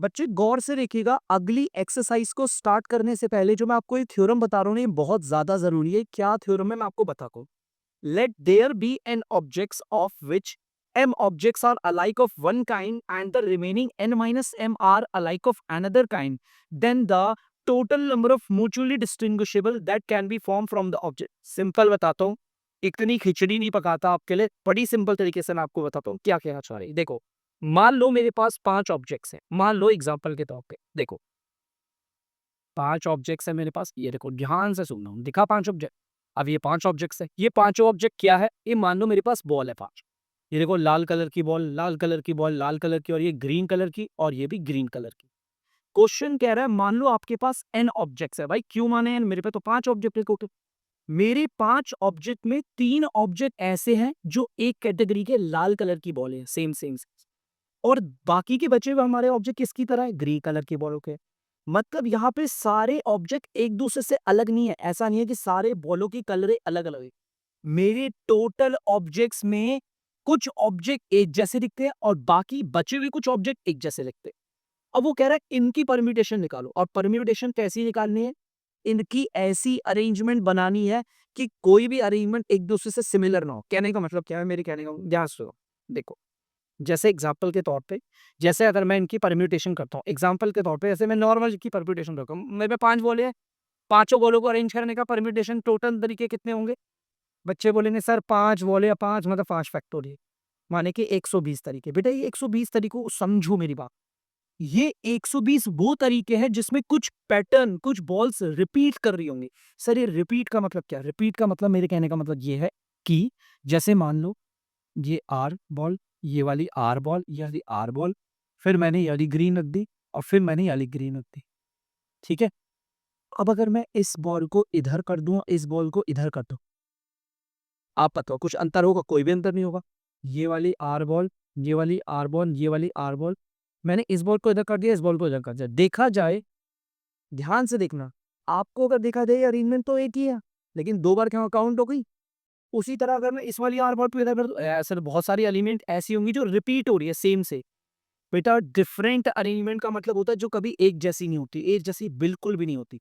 बच्चे गौर से देखिएगा, अगली एक्सरसाइज को स्टार्ट करने से पहले जो मैं आपको ये थ्योरम बता रहा हूँ ना, ये बहुत ज्यादा जरूरी है। क्या थ्योरम है मैं आपको बता दूं। Let there be n objects of which m objects are alike of one kind and the remaining n minus m are alike of another kind, then the total number of mutually distinguishable that can be formed from the object। Simple बताता हूँ, इतनी खिचड़ी नहीं पकाता आपके लिए, बड़ी simple तरीके से मैं आपको बताता हूँ क्या कहना चाह रही है। देखो, मान लो मेरे पास 5 ऑब्जेक्ट्स हैं। मान लो एग्जांपल के तौर पे, देखो 5 ऑब्जेक्ट्स हैं मेरे पास। ये देखो ध्यान से सुनना, दिखा 5 ऑब्जेक्ट। अब ये 5 ऑब्जेक्ट्स है, ये पांचों ऑब्जेक्ट क्या है, ये मान लो मेरे पास बॉल है 5। ये देखो लाल कलर की बॉल, लाल कलर की बॉल, लाल कलर की, और ये ग्रीन कलर की, और ये भी ग्रीन कलर की। क्वेश्चन कह रहा है मान लो आपके पास n ऑब्जेक्ट्स है। भाई क्यों माने n, मेरे पे तो 5 ऑब्जेक्ट है टोटल। मेरे 5 ऑब्जेक्ट में 3 ऑब्जेक्ट ऐसे हैं जो एक कैटेगरी के लाल कलर की बॉल है, सेम सेम, और बाकी के बचे हुए हमारे ऑब्जेक्ट किसकी तरह है, ग्रे कलर के बॉलों के। मतलब यहाँ पे सारे ऑब्जेक्ट एक दूसरे से अलग नहीं है। ऐसा नहीं है कि सारे बॉलों की कलर अलग अलग है। मेरे टोटल ऑब्जेक्ट्स में कुछ ऑब्जेक्ट एक जैसे दिखते हैं और बाकी बचे हुए कुछ ऑब्जेक्ट एक जैसे दिखते हैं। अब वो कह रहा है इनकी परम्यूटेशन निकालो, और परम्यूटेशन कैसी निकालनी है, इनकी ऐसी अरेंजमेंट बनानी है कि कोई भी अरेंजमेंट एक दूसरे से सिमिलर ना हो। कहने का मतलब क्या है, मेरे कहने का ध्यान से सुनो। देखो, जैसे एग्जाम्पल के तौर पे, जैसे अगर मैं इनकी परम्यूटेशन करता हूँ, एग्जाम्पल के तौर पे जैसे मैं नॉर्मल की परम्यूटेशन करता हूँ, मेरे पे 5 बॉले हैं, पांचों बॉलों को अरेंज करने का परम्यूटेशन टोटल तरीके कितने होंगे। बच्चे बोलेंगे सर 5 बॉले या 5 मतलब 5 फैक्टोरियल, माने कि 120 तरीके। बेटा ये 120 तरीकों को समझो मेरी बात। ये 120 वो तरीके हैं जिसमें कुछ पैटर्न, कुछ बॉल्स रिपीट कर रही होंगी। सर ये रिपीट का मतलब क्या, रिपीट का मतलब, मेरे कहने का मतलब ये है कि जैसे मान लो ये आर बॉल, ये वाली आर बॉल, ये वाली आर बॉल, फिर मैंने ये वाली ग्रीन रख दी, और फिर मैंने ये वाली ग्रीन रख दी। ठीक है। अब अगर मैं इस बॉल को इधर कर दूं, इस बॉल को इधर कर दूं, आप बताओ कुछ अंतर होगा, कोई भी अंतर नहीं होगा। ये वाली आर बॉल, ये वाली आर बॉल, ये वाली आर बॉल, मैंने इस बॉल को इधर कर दिया, इस बॉल को इधर कर दिया। देखा जाए, ध्यान से देखना, आपको अगर देखा जाए अरेंजमेंट तो एक ही है, लेकिन 2 बार क्यों काउंट हो गई। उसी तरह अगर मैं इस वाली आर बॉल पे इधर कर दूं, ऐसे बहुत सारी एलिमेंट ऐसी होंगी जो रिपीट हो रही है सेम से। बेटा डिफरेंट अरेंजमेंट का मतलब होता है जो कभी एक जैसी नहीं होती, एक जैसी बिल्कुल भी नहीं होती।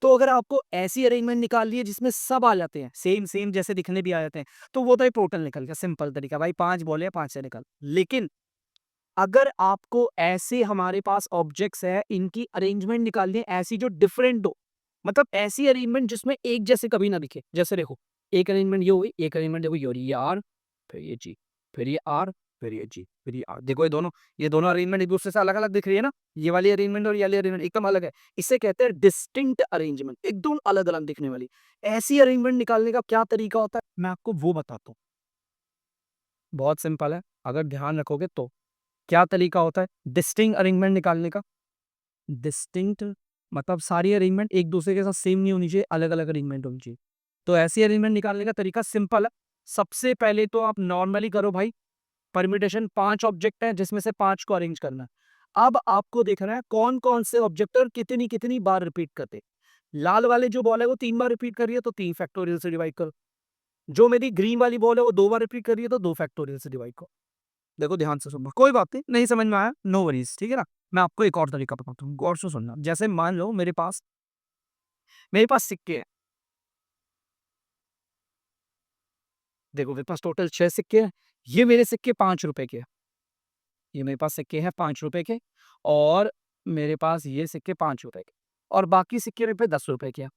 तो अगर आपको ऐसी अरेंजमेंट निकालनी है जिसमें सब आ जाते हैं, सेम सेम जैसे दिखने भी आ जाते हैं, तो वो तो एक टोटल निकल गया, सिंपल तरीका। भाई 5 बोले 5 से निकल। लेकिन अगर आपको ऐसे हमारे पास ऑब्जेक्ट्स है, इनकी अरेंजमेंट निकालनी है ऐसी जो डिफरेंट हो, मतलब ऐसी अरेंजमेंट जिसमें एक जैसे कभी ना दिखे। जैसे देखो, एक अरेंजमेंट ये हुई, एक अरेंजमेंट देखो ये हो रही है, ये आर, फिर ये जी, फिर ये आर, फिर ये जी, फिर ये आर। देखो ये दोनों अरेंजमेंट एक दूसरे से अलग अलग दिख रही है ना। ये वाली अरेंजमेंट और ये वाली अरेंजमेंट एकदम अलग है। इसे कहते हैं डिस्टिंक्ट अरेंजमेंट, एकदम अलग अलग दिखने वाली। ऐसी अरेंजमेंट निकालने का क्या तरीका होता है, मैं आपको वो बताता हूँ। बहुत सिंपल है, अगर ध्यान रखोगे तो। क्या तरीका होता है डिस्टिंक्ट अरेंजमेंट निकालने का। डिस्टिंक्ट मतलब सारी अरेंजमेंट एक दूसरे के साथ सेम नहीं होनी चाहिए, अलग अलग अरेंजमेंट होनी चाहिए। तो ऐसी अरेंजमेंट निकालने का तरीका सिंपल है। सबसे पहले तो आप नॉर्मली करो भाई, परम्यूटेशन 5 ऑब्जेक्ट है जिसमें से 5 को अरेंज करना है। अब आपको देखना है कौन कौन से ऑब्जेक्ट और कितनी कितनी बार रिपीट करते हैं। लाल वाले जो बॉल है वो 3 बार रिपीट कर रही है, तो 3 फैक्टोरियल से डिवाइड करो। जो मेरी ग्रीन वाली बॉल है वो 2 बार रिपीट कर रही है, तो 2 फैक्टोरियल से डिवाइड करो। देखो ध्यान से सुनना, कोई बात नहीं, नहीं समझ में आया नो वरीज, ठीक है ना। मैं आपको एक और तरीका बताता हूँ, गौर से सुनना। जैसे मान लो मेरे पास सिक्के हैं। देखो मेरे पास टोटल 6 सिक्के हैं। ये मेरे सिक्के 5 रुपए के हैं। ये मेरे पास सिक्के हैं 5 रुपए के, और मेरे पास ये सिक्के 5 रुपए के, और बाकी सिक्के मेरे पे 10 रुपए के हैं।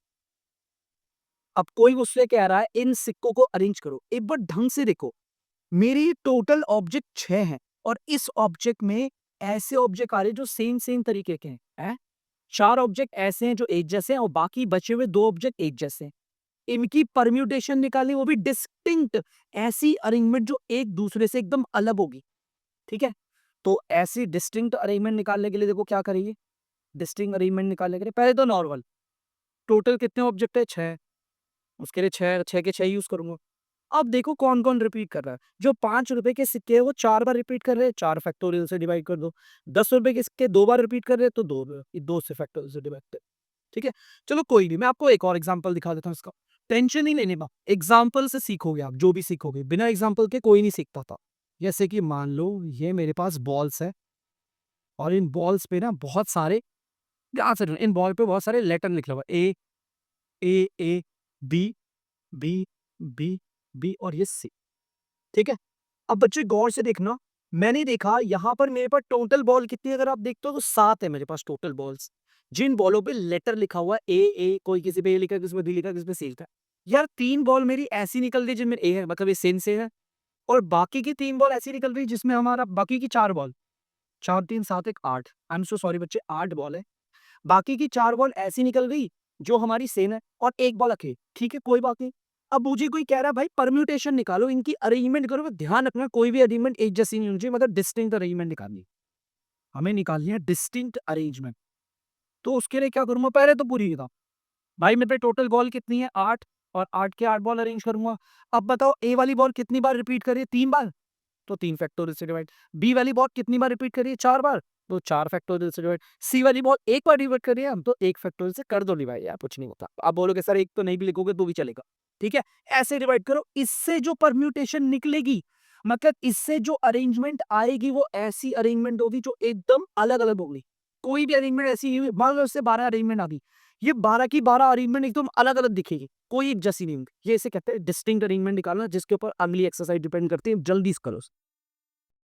अब कोई मुझसे कह रहा है इन सिक्कों को अरेंज करो। एक बार ढंग से देखो, मेरी टोटल ऑब्जेक्ट 6 हैं, और इस ऑब्जेक्ट में ऐसे ऑब्जेक्ट आ रहे हैं जो सेम सेम तरीके के हैं। 4 ऑब्जेक्ट ऐसे हैं जो एक जैसे हैं, और बाकी बचे हुए 2 ऑब्जेक्ट एक जैसे हैं। इनकी परम्यूटेशन निकालनी, वो भी डिस्टिंक्ट, ऐसी अरेंजमेंट जो एक दूसरे से एकदम अलग होगी। ठीक है। तो ऐसी डिस्टिंक्ट अरेंजमेंट निकालने के लिए देखो क्या करेंगे। डिस्टिंक्ट अरेंजमेंट निकालने के लिए पहले तो नॉर्मल, टोटल कितने ऑब्जेक्ट है 6, उसके लिए 6 6 के 6 यूज करूंगा। अब देखो कौन कौन रिपीट कर रहा है। जो 5 रुपए के सिक्के हैं वो 4 बार रिपीट कर रहे हैं, 4 फैक्टोरियल से डिवाइड कर दो। 10 रुपए के सिक्के 2 बार रिपीट कर रहे हैं, तो 2 से फैक्टोरियल से डिवाइड कर। ठीक है। चलो कोई नहीं, मैं आपको एक और एग्जांपल दिखा देता हूँ इसका। टेंशन नहीं लेने बा, एग्जांपल से सीखोगे आप, जो भी सीखोगे बिना एग्जांपल के कोई नहीं सीखता था। जैसे कि मान लो ये मेरे पास बॉल्स है, और इन बॉल्स पे ना बहुत सारे, ध्यान से सुनो, इन बॉल पे बहुत सारे लेटर लिखे हुए A A A B B B B और ये सी। ठीक है, अब बच्चे गौर से देखना, मैंने देखा यहाँ पर मेरे पास टोटल बॉल कितनी है, अगर आप देखते हो तो 7 है मेरे पास टोटल बॉल्स, जिन बॉलों पे लेटर लिखा हुआ है ए, कोई किसी पे ए लिखा है, किसी पे बी लिखा है, किसी पे सी लिखा है। यार 3 बॉल मेरी ऐसी निकल गई जिनमें ए है, मतलब ये सेम से है, और बाकी की 3 बॉल ऐसी निकल गई जिसमें हमारा बाकी की 4 ball, 4 3 7 1 8, I am so sorry बच्चे, 8 बॉल है। बाकी की 4 बॉल ऐसी निकल गई जो हमारी सेम है, और 1 बॉल अकेले, ठीक है कोई बात नहीं। अब मुझे कोई कह रहा है भाई परम्यूटेशन निकालो, इनकी अरेंजमेंट करो, ध्यान रखना कोई भी अरेंजमेंट एक जैसी नहीं होनी चाहिए, मतलब डिस्टिंक्ट अरेंजमेंट निकालनी है। हमें निकालनी है डिस्टिंक्ट अरेंजमेंट। तो उसके लिए क्या करूंगा, पहले तो पूरी किताब, भाई मेरे पे टोटल बॉल कितनी है 8, और 8 के 8 बॉल अरेंज करूंगा। अब बताओ ए वाली बॉल कितनी बार रिपीट करिए, 3 बार, तो 3 फैक्टोरियल से डिवाइड। बी वाली बॉल कितनी बार रिपीट करिए, 4 बार, तो 4 फैक्टोरियल से डिवाइड। सी वाली बॉल एक बार डिवाइड करिए हम, तो 1 फैक्टोरियल से कर दो डिवाइड, यार कुछ नहीं होता। आप बोलोगे सर एक तो नहीं भी लिखोगे तो भी चलेगा, ठीक है, ऐसे डिवाइड करो। इससे जो परम्यूटेशन निकलेगी, मतलब इससे जो अरेंजमेंट आएगी, वो ऐसी अरेंजमेंट होगी जो एकदम अलग अलग होगी। कोई भी अरेंजमेंट ऐसी नहीं हुई, मान लो इससे 12 अरेंजमेंट आ गई, ये 12 की 12 अरेंजमेंट एकदम अलग अलग दिखेगी, कोई एक जैसी नहीं होगी। ये इसे कहते हैं डिस्टिंक्ट अरेंजमेंट निकालना, जिसके ऊपर अगली एक्सरसाइज डिपेंड करती है, जल्दी से करो।